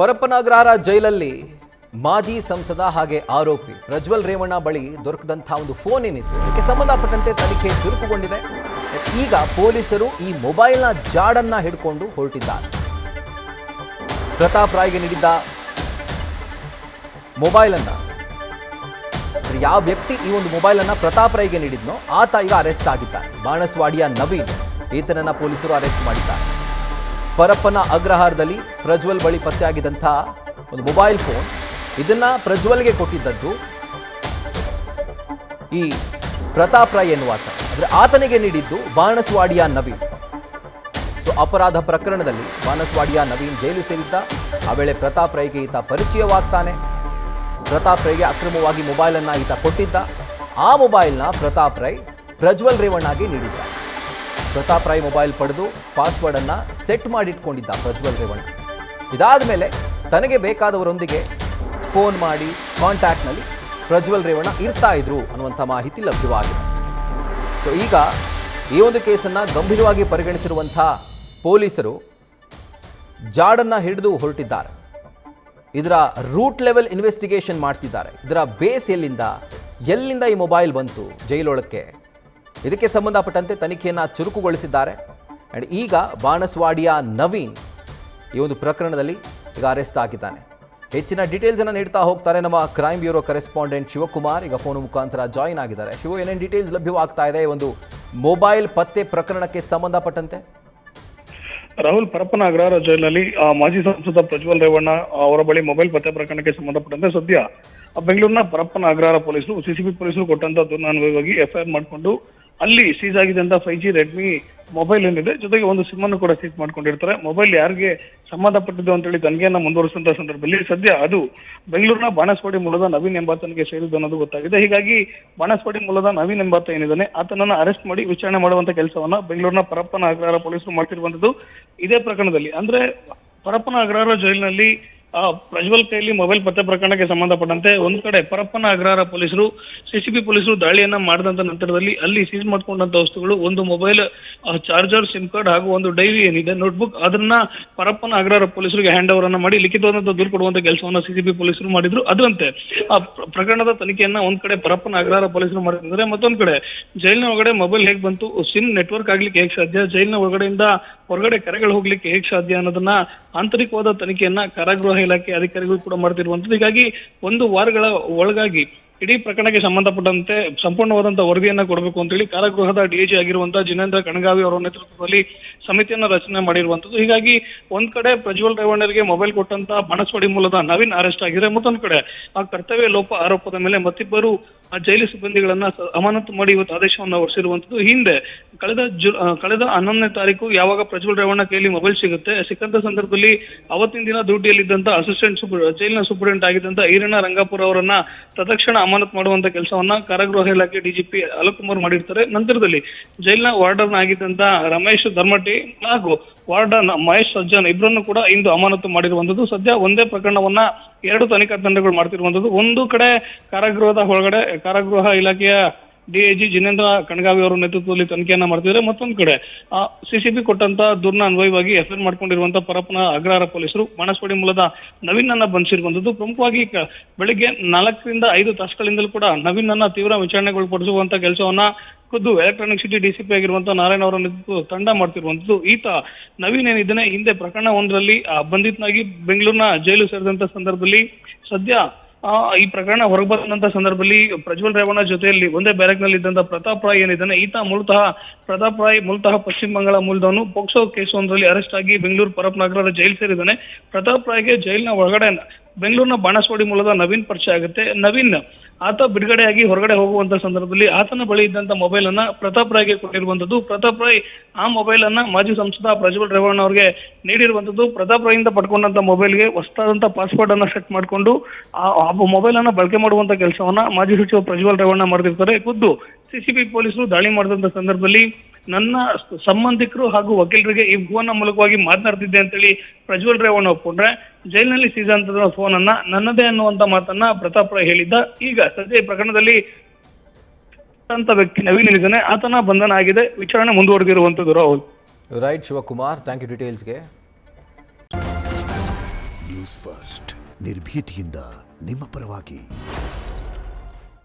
ಪರಪ್ಪನಗ್ರಹಾರ ಜೈಲಲ್ಲಿ ಮಾಜಿ ಸಂಸದ ಹಾಗೆ ಆರೋಪಿ ಪ್ರಜ್ವಲ್ ರೇವಣ್ಣ ಬಳಿ ದೊರಕದಂತಹ ಒಂದು ಫೋನ್ ಏನಿತ್ತು ಇದಕ್ಕೆ ಸಂಬಂಧಪಟ್ಟಂತೆ ತನಿಖೆ ಚುರುಕುಗೊಂಡಿದೆ. ಈಗ ಪೊಲೀಸರು ಈ ಮೊಬೈಲ್ನ ಜಾಡನ್ನ ಹಿಡ್ಕೊಂಡು ಹೊರಟಿದ್ದಾರೆ. ಪ್ರತಾಪ್ ರಾಯ್ಗೆ ನೀಡಿದ್ದ ಮೊಬೈಲ್ ಅನ್ನ ಯಾವ ವ್ಯಕ್ತಿ ಈ ಒಂದು ಮೊಬೈಲ್ ಅನ್ನ ಪ್ರತಾಪ್ ರಾಯ್ಗೆ ನೀಡಿದ್ನೋ ಆತ ಈಗ ಅರೆಸ್ಟ್ ಆಗಿದ್ದಾನೆ. ಬಾಣಸ್ವಾಡಿಯ ನವೀನ್ ಈತನನ್ನ ಪೊಲೀಸರು ಅರೆಸ್ಟ್ ಮಾಡಿದ್ದಾರೆ. ಪರಪ್ಪನ ಅಗ್ರಹಾರದಲ್ಲಿ ಪ್ರಜ್ವಲ್ ಬಳಿ ಪತ್ತೆಯಾಗಿದ್ದಂತಹ ಒಂದು ಮೊಬೈಲ್ ಫೋನ್, ಇದನ್ನ ಪ್ರಜ್ವಲ್ಗೆ ಕೊಟ್ಟಿದ್ದದ್ದು ಈ ಪ್ರತಾಪ್ ರಾಯ್ ಎನ್ನುವಾತ, ಅಂದ್ರೆ ಆತನಿಗೆ ನೀಡಿದ್ದು ಬಾಣಸ್ವಾಡಿಯ ನವೀನ್. ಸೊ ಅಪರಾಧ ಪ್ರಕರಣದಲ್ಲಿ ಬಾಣಸ್ವಾಡಿಯ ನವೀನ್ ಜೈಲು ಸೇರಿದ್ದ. ಆ ವೇಳೆ ಪ್ರತಾಪ್ ರಾಯ್ಗೆ ಈತ ಪರಿಚಯವಾಗ್ತಾನೆ. ಪ್ರತಾಪ್ ರಾಯ್ಗೆ ಅಕ್ರಮವಾಗಿ ಮೊಬೈಲ್ ಅನ್ನ ಈತ ಕೊಟ್ಟಿದ್ದ. ಆ ಮೊಬೈಲ್ನ ಪ್ರತಾಪ್ ರಾಯ್ ಪ್ರಜ್ವಲ್ ರೇವಣ್ಣಗೆ ನೀಡಿದ್ದ. ಪ್ರತಾಪ್ ರಾಯ್ ಮೊಬೈಲ್ ಪಡೆದು ಪಾಸ್ವರ್ಡ್ ಅನ್ನ ಸೆಟ್ ಮಾಡಿಟ್ಕೊಂಡಿದ್ದ ಪ್ರಜ್ವಲ್ ರೇವಣ್ಣ. ಇದಾದ ಮೇಲೆ ತನಗೆ ಬೇಕಾದವರೊಂದಿಗೆ ಫೋನ್ ಮಾಡಿ ಕಾಂಟ್ಯಾಕ್ಟ್ನಲ್ಲಿ ಪ್ರಜ್ವಲ್ ರೇವಣ್ಣ ಇರ್ತಾ ಇದ್ರು ಅನ್ನುವಂಥ ಮಾಹಿತಿ ಲಭ್ಯವಾಗಿದೆ. ಸೊ ಈಗ ಈ ಒಂದು ಕೇಸನ್ನು ಗಂಭೀರವಾಗಿ ಪರಿಗಣಿಸಿರುವಂಥ ಪೊಲೀಸರು ಜಾಡನ್ನ ಹಿಡಿದು ಹೊರಟಿದ್ದಾರೆ. ಇದರ ರೂಟ್ ಲೆವೆಲ್ ಇನ್ವೆಸ್ಟಿಗೇಷನ್ ಮಾಡ್ತಿದ್ದಾರೆ. ಇದರ ಬೇಸ್ ಎಲ್ಲಿಂದ ಈ ಮೊಬೈಲ್ ಬಂತು ಜೈಲೊಳಕ್ಕೆ, ಇದಕ್ಕೆ ಸಂಬಂಧಪಟ್ಟಂತೆ ತನಿಖೆಯನ್ನು ಚುರುಕುಗೊಳಿಸಿದ್ದಾರೆ. ಆ್ಯಂಡ್ ಈಗ ಬಾಣಸ್ವಾಡಿಯ ನವೀನ್ ಈ ಒಂದು ಪ್ರಕರಣದಲ್ಲಿ ಈಗ ಅರೆಸ್ಟ್ ಆಗಿದ್ದಾನೆ. ಹೆಚ್ಚಿನ ಡೀಟೇಲ್ಸನ್ನು ನೀಡ್ತಾ ಹೋಗ್ತಾರೆ ನಮ್ಮ ಕ್ರೈಮ್ ಬ್ಯೂರೋ ಕರೆಸ್ಪಾಂಡೆಂಟ್ ಶಿವಕುಮಾರ್. ಈಗ ಫೋನ್ ಮುಖಾಂತರ ಜಾಯಿನ್ ಆಗಿದ್ದಾರೆ. ಶಿವ, ಏನೇನು ಡೀಟೇಲ್ಸ್ ಲಭ್ಯವಾಗ್ತಾ ಇದೆ ಒಂದು ಮೊಬೈಲ್ ಪತ್ತೆ ಪ್ರಕರಣಕ್ಕೆ ಸಂಬಂಧಪಟ್ಟಂತೆ? ರಾಹುಲ್, ಪರಪ್ಪನ ಅಗ್ರಹಾರ ಜೈಲಿನಲ್ಲಿ ಮಾಜಿ ಸಂಸದ ಪ್ರಜ್ವಲ್ ರೇವಣ್ಣ ಅವರ ಬಳಿ ಮೊಬೈಲ್ ಪತ್ತೆ ಪ್ರಕರಣಕ್ಕೆ ಸಂಬಂಧಪಟ್ಟಂತೆ ಸದ್ಯ ಬೆಂಗಳೂರಿನ ಪರಪ್ಪನ ಅಗ್ರಹಾರ ಪೊಲೀಸರು ಸಿಸಿಬಿ ಪೊಲೀಸರು ಕೊಟ್ಟಂತ ದೂರಿನನ್ವಯವಾಗಿ ಎಫ್ಐಆರ್ ಮಾಡಿಕೊಂಡು ಅಲ್ಲಿ ಸೀಸ್ ಆಗಿದೆ ಅಂತ 5G ರೆಡ್ಮಿ ಮೊಬೈಲ್ ಏನಿದೆ ಜೊತೆಗೆ ಒಂದು ಸಿಮ್ ಅನ್ನು ಕೂಡ ಸೀಸ್ ಮಾಡ್ಕೊಂಡಿರ್ತಾರೆ. ಮೊಬೈಲ್ ಯಾರಿಗೆ ಸಂಬಂಧಪಟ್ಟಿದ್ದು ಅಂತೇಳಿ ತನಿಖೆಯನ್ನ ಮುಂದುವರಿಸಿದಂತ ಸಂದರ್ಭದಲ್ಲಿ ಸದ್ಯ ಅದು ಬೆಂಗಳೂರಿನ ಬಾಣಸ್ವಾಡಿ ಮೂಲದ ನವೀನ್ ಎಂಬಾತನಿಗೆ ಸೇರಿದ್ದು ಅನ್ನೋದು ಗೊತ್ತಾಗಿದೆ. ಹೀಗಾಗಿ ಬಾಣಸ್ವಾಡಿ ಮೂಲದ ನವೀನ್ ಎಂಬಾತ ಏನಿದ್ದಾನೆ ಆತನನ್ನ ಅರೆಸ್ಟ್ ಮಾಡಿ ವಿಚಾರಣೆ ಮಾಡುವಂತ ಕೆಲಸವನ್ನ ಬೆಂಗಳೂರಿನ ಪರಪ್ಪನ ಅಗ್ರಹಾರ ಪೊಲೀಸರು ಮಾಡ್ತಿರುವಂತದ್ದು. ಇದೇ ಪ್ರಕರಣದಲ್ಲಿ ಅಂದ್ರೆ ಪರಪ್ಪನ ಅಗ್ರಹಾರ ಜೈಲಿನಲ್ಲಿ ಪ್ರಜ್ವಲ್ ಕೈಲಿ ಮೊಬೈಲ್ ಪತ್ತೆ ಪ್ರಕರಣಕ್ಕೆ ಸಂಬಂಧಪಟ್ಟಂತೆ ಒಂದ್ ಕಡೆ ಪರಪ್ಪನ ಅಗ್ರಹಾರ ಪೊಲೀಸರು ಸಿಸಿಬಿ ಪೊಲೀಸರು ದಾಳಿಯನ್ನ ಮಾಡಿದಂತ ನಂತರದಲ್ಲಿ ಅಲ್ಲಿ ಸೀಸ್ ಮಾಡ್ಕೊಂಡಂತ ವಸ್ತುಗಳು ಒಂದು ಮೊಬೈಲ್, ಚಾರ್ಜರ್, ಸಿಮ್ ಕಾರ್ಡ್ ಹಾಗೂ ಒಂದು ಡೈರಿ ಏನಿದೆ ನೋಟ್ಬುಕ್, ಅದನ್ನ ಪರಪ್ಪನ ಅಗ್ರಹಾರ ಪೊಲೀಸರಿಗೆ ಹ್ಯಾಂಡ್ ಓವರ್ ಅನ್ನ ಮಾಡಿ ಲಿಖಿತವಾದಂತ ದೂರು ಕೊಡುವಂತ ಕೆಲಸವನ್ನ ಸಿಸಿಬಿ ಪೊಲೀಸರು ಮಾಡಿದ್ರು. ಅದರಂತೆ ಆ ಪ್ರಕರಣದ ತನಿಖೆಯನ್ನ ಒಂದ್ ಕಡೆ ಪರಪ್ಪನ ಅಗ್ರಹಾರ ಪೊಲೀಸರು ಮಾಡಿದ್ರೆ, ಮತ್ತೊಂದ್ ಕಡೆ ಜೈಲಿನ ಒಳಗಡೆ ಮೊಬೈಲ್ ಹೇಗೆ ಬಂತು, ಸಿಮ್ ನೆಟ್ವರ್ಕ್ ಆಗ್ಲಿಕ್ಕೆ ಹೇಗೆ ಸಾಧ್ಯ, ಜೈಲಿನ ಒಳಗಡೆಯಿಂದ ಹೊರಗಡೆ ಕರೆಗಳು ಹೋಗ್ಲಿಕ್ಕೆ ಹೇಗೆ ಸಾಧ್ಯ ಅನ್ನೋದನ್ನ ಆಂತರಿಕವಾದ ತನಿಖೆಯನ್ನ ಕಾರಾಗೃಹ ಇಲಾಖೆ ಅಧಿಕಾರಿಗಳು ಕೂಡ ಮಾಡ್ತಿರುವಂತದ್ದು. ಹೀಗಾಗಿ ಒಂದು ವಾರಗಳ ಒಳಗಾಗಿ ಇಡೀ ಪ್ರಕರಣಕ್ಕೆ ಸಂಬಂಧಪಟ್ಟಂತೆ ಸಂಪೂರ್ಣವಾದಂತಹ ವರದಿಯನ್ನ ಕೊಡಬೇಕು ಅಂತೇಳಿ ಕಾರಾಗೃಹದ ಡಿಐಜಿ ಆಗಿರುವಂತಹ ಜಿನೇಂದ್ರ ಕಣಗಾವಿ ಅವರ ನೇತೃತ್ವದಲ್ಲಿ ಸಮಿತಿಯನ್ನ ರಚನೆ ಮಾಡಿರುವಂತದ್ದು. ಹೀಗಾಗಿ ಒಂದ್ ಕಡೆ ಪ್ರಜ್ವಲ್ ರೇವಣ್ಣರಿಗೆ ಮೊಬೈಲ್ ಕೊಟ್ಟಂತ ಬಾಣಸ್ವಾಡಿ ಮೂಲದ ನವೀನ್ ಅರೆಸ್ಟ್ ಆಗಿದ್ರೆ, ಮತ್ತೊಂದ್ ಕಡೆ ಆ ಕರ್ತವ್ಯ ಲೋಪ ಆರೋಪದ ಮೇಲೆ ಮತ್ತಿಬ್ಬರು ಆ ಜೈಲು ಸಿಬ್ಬಂದಿಗಳನ್ನ ಅಮಾನತು ಮಾಡಿ ಇವತ್ತು ಆದೇಶವನ್ನ ಹೊರಡಿಸಿರುವಂತದ್ದು. ಹಿಂದೆ ಕಳೆದ 11ನೇ ತಾರೀಕು ಯಾವಾಗ ಪ್ರಜ್ವಲ್ ರೇವಣ್ಣ ಕೈಯಲ್ಲಿ ಮೊಬೈಲ್ ಸಿಕ್ಕಂತ ಸಂದರ್ಭದಲ್ಲಿ ಅವತ್ತಿನ ದಿನ ಡ್ಯೂಟಿಯಲ್ಲಿದ್ದಂತ ಅಸಿಸ್ಟೆಂಟ್ ಜೈಲಿನ ಸೂಪರಿಂಟೆಂಡೆಂಟ್ ಆಗಿದ್ದಂತ ಈರಣ್ಣ ರಂಗಾಪುರ ಅವರನ್ನ ತತ್ಕ್ಷಣ ಅಮಾನತು ಮಾಡುವಂತ ಕೆಲಸವನ್ನ ಕಾರಾಗೃಹ ಇಲಾಖೆ ಡಿಜಿಪಿ ಅಲೋಕ್ ಮಾಡಿರ್ತಾರೆ. ನಂತರದಲ್ಲಿ ಜೈಲಿನ ವಾರ್ಡನ್ ಆಗಿದ್ದಂತ ರಮೇಶ್ ಧರ್ಮಟಿ ಹಾಗೂ ವಾರ್ಡನ್ ಮಹೇಶ್ ಸಜ್ಜನ್ ಇಬ್ಬರನ್ನು ಕೂಡ ಇಂದು ಅಮಾನತು ಮಾಡಿರುವಂತದ್ದು. ಸದ್ಯ ಒಂದೇ ಪ್ರಕರಣವನ್ನ 2 ತನಿಖಾ ತಂಡಗಳು ಮಾಡ್ತಿರುವಂತದ್ದು. ಒಂದು ಕಡೆ ಕಾರಾಗೃಹದ ಒಳಗಡೆ ಕಾರಾಗೃಹ ಇಲಾಖೆಯ ಡಿಐಜಿ ಜಿನೇಂದ್ರ ಕಣಗಾವಿ ಅವರ ನೇತೃತ್ವದಲ್ಲಿ ತನಿಖೆಯನ್ನ ಮಾಡ್ತಿದ್ದಾರೆ. ಮತ್ತೊಂದು ಕಡೆ ಸಿಸಿಬಿ ಕೊಟ್ಟಂತ ದೂರಿನ ಅನ್ವಯವಾಗಿ ಎಫ್ಐಆರ್ ಮಾಡ್ಕೊಂಡಿರುವಂತಹ ಪರಪ್ಪನ ಅಗ್ರಹಾರ ಪೊಲೀಸರು ಬಾಣಸ್ವಾಡಿ ಮೂಲದ ನವೀನ್ ಅನ್ನ ಬಂಧಿಸಿರುವಂತದ್ದು. ಪ್ರಮುಖವಾಗಿ ಬೆಳಿಗ್ಗೆ 4 ರಿಂದ 5 ತಾಸುಗಳಿಂದಲೂ ಕೂಡ ನವೀನ್ ಅನ್ನ ತೀವ್ರ ವಿಚಾರಣೆಗೊಳಪಡಿಸುವಂತ ಕೆಲಸವನ್ನ ಖುದ್ದು ಎಲೆಕ್ಟ್ರಾನಿಕ್ ಸಿಟಿ ಡಿಸಿಪಿ ಆಗಿರುವಂತಹ ನಾರಾಯಣ ಅವರ ನೇತೃತ್ವ ತಂಡ ಮಾಡ್ತಿರುವಂತದ್ದು. ಈತ ನವೀನ್ ಏನಿದ್ದಾನೆ ಹಿಂದೆ ಪ್ರಕರಣ ಒಂದರಲ್ಲಿ ಬಂಧಿತನಾಗಿ ಬೆಂಗಳೂರಿನ ಜೈಲು ಸೇರಿದಂತ ಸಂದರ್ಭದಲ್ಲಿ ಸದ್ಯ ಈ ಪ್ರಕರಣ ಹೊರಬಂದಂತ ಸಂದರ್ಭದಲ್ಲಿ ಪ್ರಜ್ವಲ್ ರೇವಣ್ಣ ಜೊತೆಯಲ್ಲಿ ಒಂದೇ ಬ್ಯಾರಕ್ ನಲ್ಲಿ ಇದ್ದಂತ ಪ್ರತಾಪ್ ರಾಯ್ ಏನಿದ್ದಾನೆ ಈತ ಪ್ರತಾಪ್ ರಾಯ್ ಮೂಲತಃ ಪಶ್ಚಿಮ ಬಂಗಾಳ ಮೂಲದವನು. ಪೋಕ್ಸೋ ಕೇಸ್ ಒಂದರಲ್ಲಿ ಅರೆಸ್ಟ್ ಆಗಿ ಬೆಂಗಳೂರು ಪರಪ್ಪನ ಅಗ್ರಹಾರ ಜೈಲು ಸೇರಿದ್ದಾನೆ. ಪ್ರತಾಪ್ ರಾಯ್ಗೆ ಜೈಲಿನ ಒಳಗಡೆ ಬೆಂಗಳೂರಿನ ಬಾಣಸ್ವಾಡಿ ಮೂಲದ ನವೀನ್ ಪರಿಚಯ ಆಗುತ್ತೆ. ನವೀನ್ ಆತ ಬಿಡುಗಡೆಯಾಗಿ ಹೊರಗಡೆ ಹೋಗುವಂತ ಸಂದರ್ಭದಲ್ಲಿ ಆತನ ಬಳಿ ಇದ್ದಂತ ಮೊಬೈಲ್ ಅನ್ನ ಪ್ರತಾಪ್ ರಾಯ್ಗೆ ಕೊಟ್ಟಿರುವಂತದ್ದು. ಪ್ರತಾಪ್ ರಾಯ್ ಆ ಮೊಬೈಲ್ ಅನ್ನ ಮಾಜಿ ಸಂಸದ ಪ್ರಜ್ವಲ್ ರೇವಣ್ಣ ಅವರಿಗೆ ನೀಡಿರುವಂತದ್ದು. ಪ್ರತಾಪ್ ರಾಯ್ ಇಂದ ಪಡ್ಕೊಂಡಂತ ಮೊಬೈಲ್ಗೆ ಹೊಸದಾದಂತ ಪಾಸ್ವರ್ಡ್ ಅನ್ನ ಸೆಟ್ ಮಾಡಿಕೊಂಡು ಆ ಮೊಬೈಲ್ ಅನ್ನ ಬಳಕೆ ಮಾಡುವಂತ ಕೆಲಸವನ್ನ ಮಾಜಿ ಸಚಿವ ಪ್ರಜ್ವಲ್ ರೇವಣ್ಣ ಮಾಡ್ತಿರ್ತಾರೆ. ಖುದ್ದು ಸಿಸಿಬಿ ಪೊಲೀಸರು ದಾಳಿ ಮಾಡಿದಂತ ಸಂದರ್ಭದಲ್ಲಿ ನನ್ನ ಸಂಬಂಧಿಕರು ಹಾಗೂ ವಕೀಲರಿಗೆ ಈ ಫೋನ್ ಮೂಲಕವಾಗಿ ಮಾತನಾಡ್ತಿದ್ದೆ ಅಂತೇಳಿ ಪ್ರಜ್ವಲ್ ರೇವಣ್ಣ ಒಪ್ಕೊಂಡ್ರೆ, ಜೈಲಿನಲ್ಲಿ ಸೀಸ್ ಅಂತ ಫೋನ್ ಅನ್ನ ನನ್ನದೇ ಅನ್ನುವಂತ ಮಾತನ್ನ ಪ್ರತಾಪ್ ರಾಯ್ ಹೇಳಿದ್ದ. ಈಗ ಸದ್ಯ ಈ ಪ್ರಕರಣದಲ್ಲಿ ಅಂತ ವ್ಯಕ್ತಿ ನವೀನ್ ಇದ್ದಾನೆ, ಆತನ ಬಂಧನ ಆಗಿದೆ. ವಿಚಾರಣೆ ಮುಂದುವರೆದಿರುವಂತದ್ದು. Rahul. Right Shivakumar, thank you ಡೀಟೇಲ್ಸ್ಗೆ. ನ್ಯೂಸ್ ಫಸ್ಟ್ ನಿರ್ಭೀತಿಯಿಂದ ನಿಮ್ಮ ಪರವಾಗಿ.